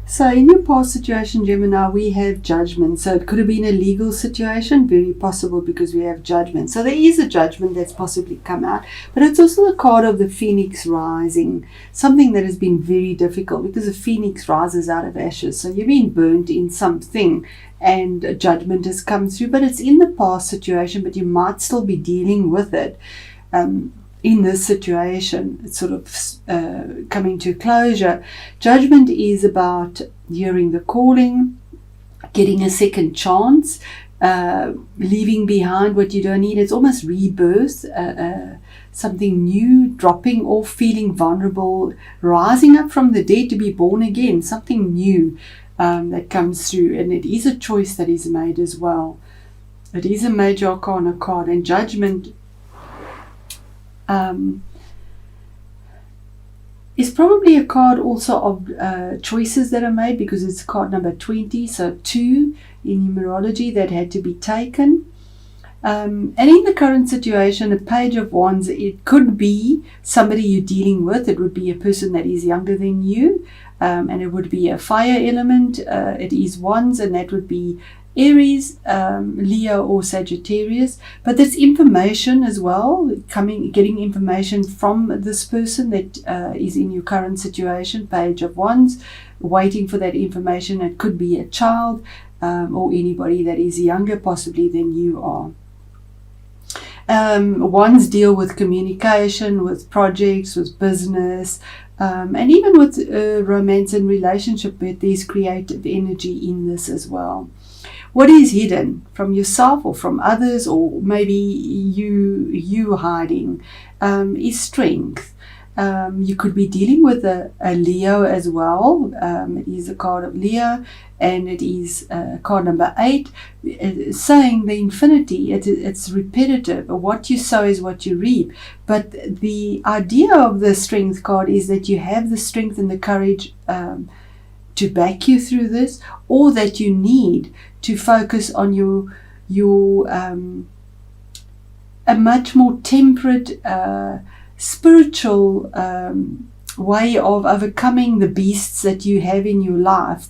So in your past situation, Gemini, we have judgment. So it could have been a legal situation, very possible because we have judgment. So there is a judgment that's possibly come out, but it's also a card of the phoenix rising, something that has been very difficult because the phoenix rises out of ashes. So you've been burnt in something and a judgment has come through, but it's in the past situation, but you might still be dealing with it. In this situation, it's sort of coming to closure. Judgment is about hearing the calling, getting a second chance, leaving behind what you don't need. It's almost rebirth, something new, dropping off, feeling vulnerable, rising up from the dead to be born again, something new that comes through. And it is a choice that is made as well. It is a major arcana card, and judgment is probably a card also of choices that are made, because it's card number 20, so 2 in numerology that had to be taken. And in the current situation, a page of wands, it could be somebody you're dealing with. It would be a person that is younger than you, and it would be a fire element. It is wands, and that would be Aries, Leo or Sagittarius. But there's information as well, getting information from this person that is in your current situation, page of wands, waiting for that information. It could be a child or anybody that is younger possibly than you are. Wands deal with communication, with projects, with business, and even with romance and relationship, but there's creative energy in this as well. What is hidden from yourself or from others, or maybe you hiding, is strength. You could be dealing with a Leo as well. It is a card of Leo, and it is card number 8, saying the infinity. It's repetitive. What you sow is what you reap. But the idea of the strength card is that you have the strength and the courage to back you through this, or that you need to focus on a much more temperate, spiritual way of overcoming the beasts that you have in your life.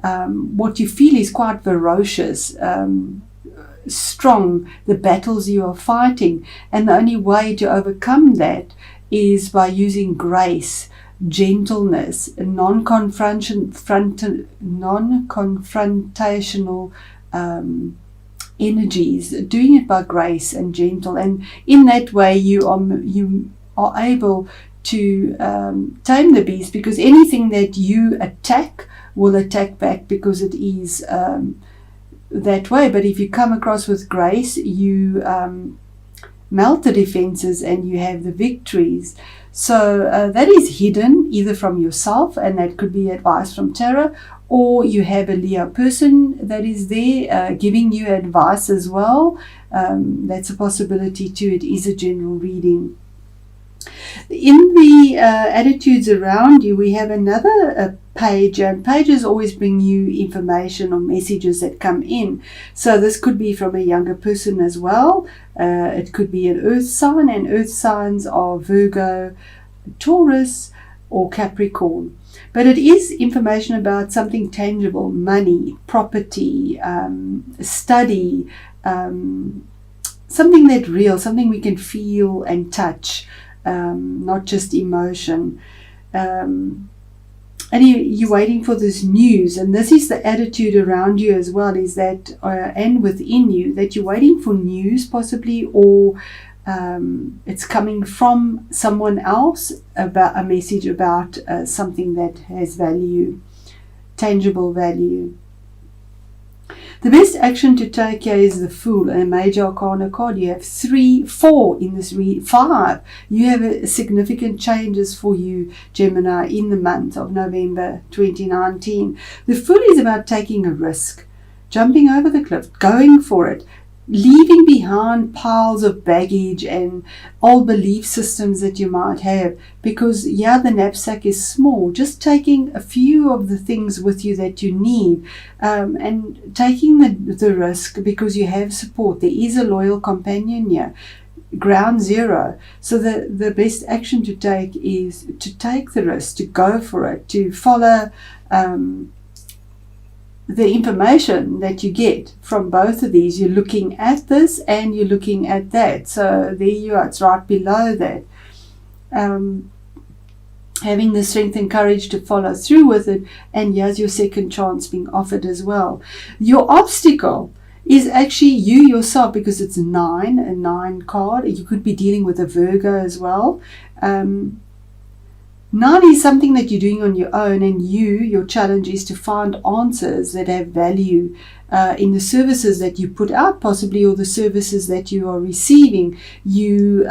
What you feel is quite ferocious, strong, the battles you are fighting, and the only way to overcome that is by using grace, gentleness, non-confrontational energies, doing it by grace and gentle, and in that way you are able to tame the beast, because anything that you attack will attack back, because it is that way. But if you come across with grace, you melt the defenses and you have the victories. So that is hidden either from yourself, and that could be advice from tarot, or you have a Leo person that is there giving you advice as well. That's a possibility too. It is a general reading. In the attitudes around you, we have another page, and pages always bring you information or messages that come in. So this could be from a younger person as well. It could be an earth sign, and earth signs are Virgo, Taurus or Capricorn. But it is information about something tangible: money, property, study, something that's real, something we can feel and touch, not just emotion. And you're waiting for this news, and this is the attitude around you as well, is that, and within you, that you're waiting for news possibly, or it's coming from someone else, about a message about something that has value, tangible value. The best action to take here is the Fool, and a major arcana card. You have 4 in this 5. You have significant changes for you, Gemini, in the month of November 2019. The Fool is about taking a risk, jumping over the cliff, going for it, leaving behind piles of baggage and old belief systems that you might have, because the knapsack is small. Just taking a few of the things with you that you need, and taking the risk because you have support. There is a loyal companion here. ground zero. So the best action to take is to take the risk, to go for it, to follow the information that you get from both of these. You're looking at this and you're looking at that. So there you are, it's right below that. Having the strength and courage to follow through with it, and here's your second chance being offered as well. Your obstacle is actually you yourself, because it's a 9 card. You could be dealing with a Virgo as well. 9 is something that you're doing on your own, and your challenge is to find answers that have value in the services that you put out, possibly, or the services that you are receiving. You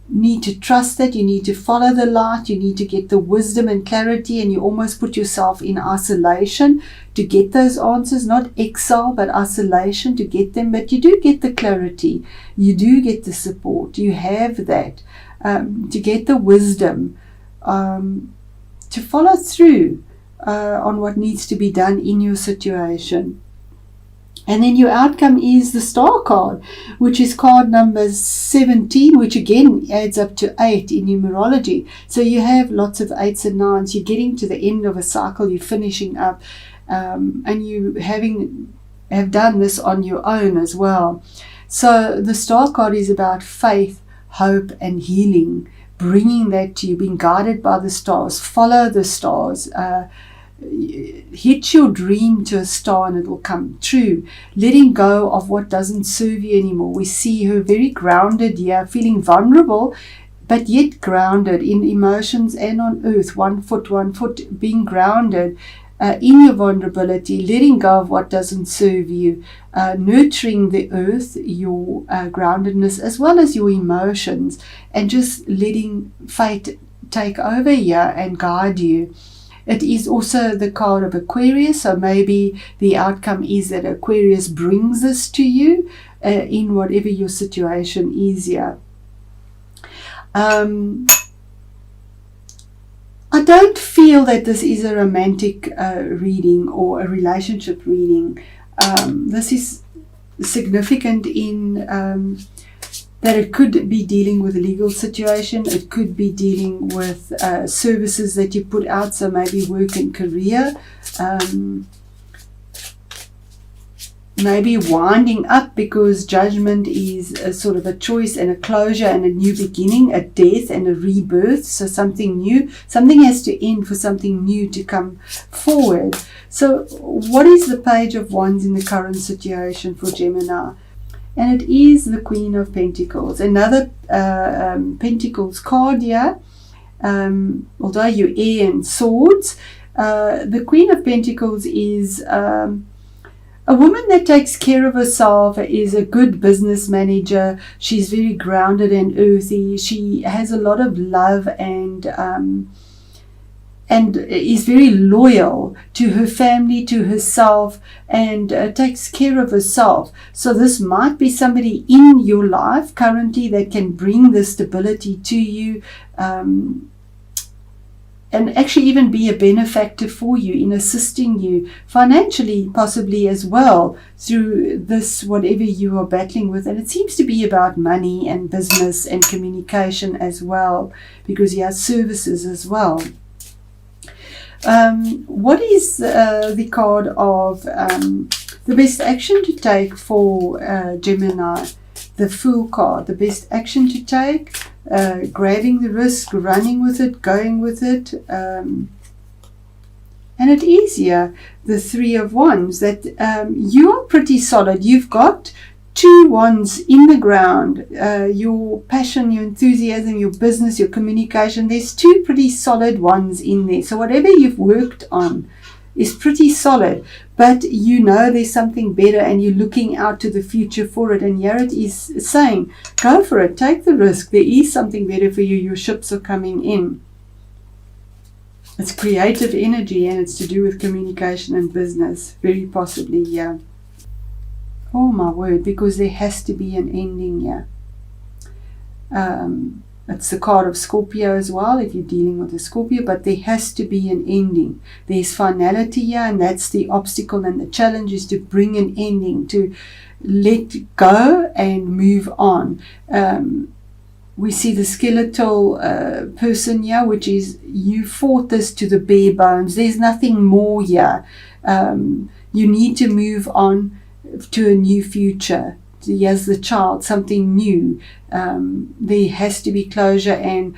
need to trust that, you need to follow the light, you need to get the wisdom and clarity, and you almost put yourself in isolation to get those answers, not exile but isolation to get them. But you do get the clarity, you do get the support, you have that to get the wisdom to follow through on what needs to be done in your situation. And then your outcome is the Star card, which is card number 17, which again adds up to 8 in numerology. So you have lots of 8s and 9s. You're getting to the end of a cycle, you're finishing up, and you have done this on your own as well. So the Star card is about faith, hope, and healing, bringing that to you, being guided by the stars. Follow the stars. Hit your dream to a star and it will come true. Letting go of what doesn't serve you anymore. We see her very grounded here, feeling vulnerable, but yet grounded in emotions and on earth. One foot, being grounded in your vulnerability, letting go of what doesn't serve you, nurturing the earth, your groundedness, as well as your emotions, and just letting fate take over here and guide you. It is also the card of Aquarius, so maybe the outcome is that Aquarius brings this to you in whatever your situation is here. I don't feel that this is a romantic reading or a relationship reading. This is significant in that it could be dealing with a legal situation, it could be dealing with services that you put out, so maybe work and career, maybe winding up because judgment is a sort of a choice and a closure and a new beginning, a death and a rebirth, so something new, something has to end for something new to come forward. So what is the Page of Wands in the current situation for Gemini? And it is the Queen of Pentacles, another Pentacles card here. Although you're air and swords, the Queen of Pentacles is a woman that takes care of herself, is a good business manager. She's very grounded and earthy. She has a lot of love and is very loyal to her family, to herself, and takes care of herself. So this might be somebody in your life currently that can bring the stability to you, and actually even be a benefactor for you in assisting you financially, possibly as well, through this, whatever you are battling with. And it seems to be about money and business and communication as well, because he has services as well. What is the card of the best action to take for Gemini? The Fool card, the best action to take, grabbing the risk, running with it, going with it. And it is here, the Three of Wands, that you are pretty solid. You've got 2 wands in the ground, your passion, your enthusiasm, your business, your communication. There's 2 pretty solid ones in there. So whatever you've worked on is pretty solid, but you know there's something better and you're looking out to the future for it. And here it is saying, go for it, take the risk. There is something better for you. Your ships are coming in. It's creative energy and it's to do with communication and business, very possibly, yeah. Oh my word, because there has to be an ending here. It's the card of Scorpio as well, if you're dealing with a Scorpio, but there has to be an ending. There's finality here, and that's the obstacle and the challenge, is to bring an ending, to let go and move on. We see the skeletal person here, which is, you fought this to the bare bones. There's nothing more here. You need to move on to a new future. Here's the child, something new. There has to be closure, and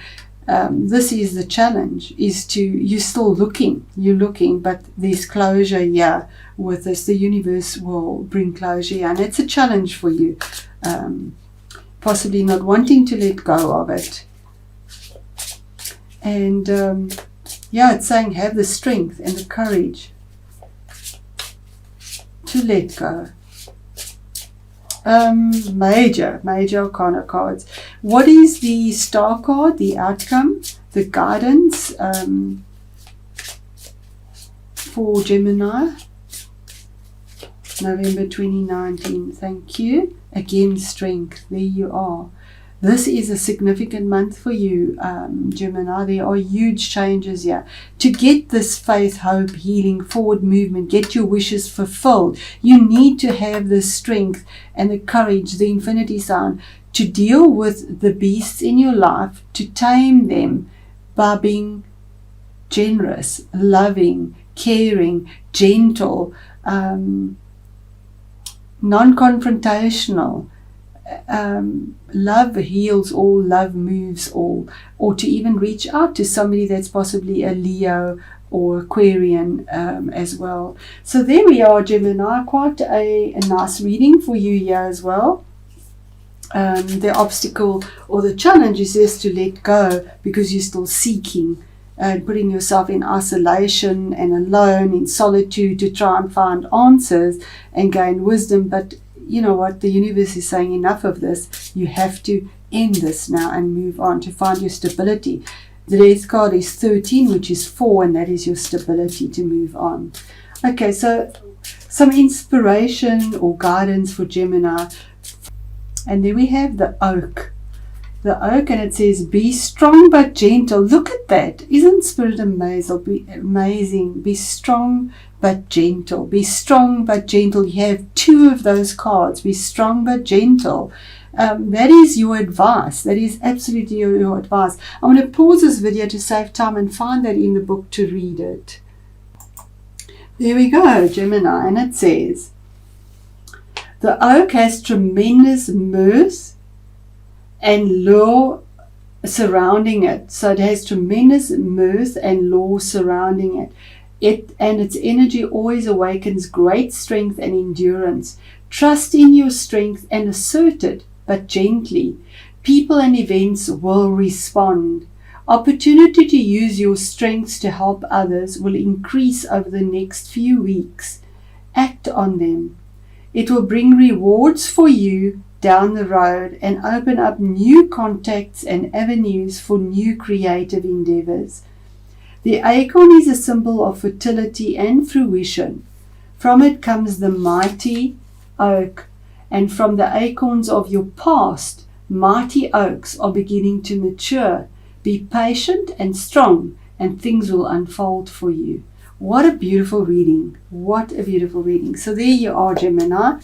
this is the challenge, is to, you're still looking, but there's closure here with this. The universe will bring closure here, and it's a challenge for you, possibly not wanting to let go of it. And it's saying have the strength and the courage to let go. Major arcana cards. What is the star card? The outcome, the guidance for Gemini, November 2019. Thank you. Again, strength. There you are. This is a significant month for you, Gemini. There are huge changes here. To get this faith, hope, healing, forward movement, get your wishes fulfilled, you need to have the strength and the courage, the infinity sign, to deal with the beasts in your life, to tame them by being generous, loving, caring, gentle, non-confrontational. Love heals all, love moves all. Or to even reach out to somebody that's possibly a Leo or Aquarian as well. So there we are, Gemini. Quite a nice reading for you here as well. The obstacle or the challenge is just to let go, because you're still seeking and putting yourself in isolation and alone, in solitude, to try and find answers and gain wisdom. But you know what? The universe is saying enough of this. You have to end this now and move on to find your stability. The death card is 13, which is 4, and that is your stability to move on. Okay, so some inspiration or guidance for Gemini. And then we have the oak. The oak, and it says, be strong but gentle. Look at that. Isn't spirit amazing? Be strong but gentle. Be strong but gentle. You have 2 of those cards. Be strong but gentle. That is your advice. That is absolutely your advice. I'm going to pause this video to save time and find that in the book to read it. There we go, Gemini. And it says, the oak has tremendous mirth and law surrounding it. So it has tremendous mirth and law surrounding it. And its energy always awakens great strength and endurance. Trust in your strength and assert it, but gently. People and events will respond. Opportunity to use your strengths to help others will increase over the next few weeks. Act on them. It will bring rewards for you down the road and open up new contacts and avenues for new creative endeavors. The acorn is a symbol of fertility and fruition. From it comes the mighty oak, and from the acorns of your past, mighty oaks are beginning to mature. Be patient and strong, and things will unfold for you. What a beautiful reading. What a beautiful reading. So there you are, Gemini.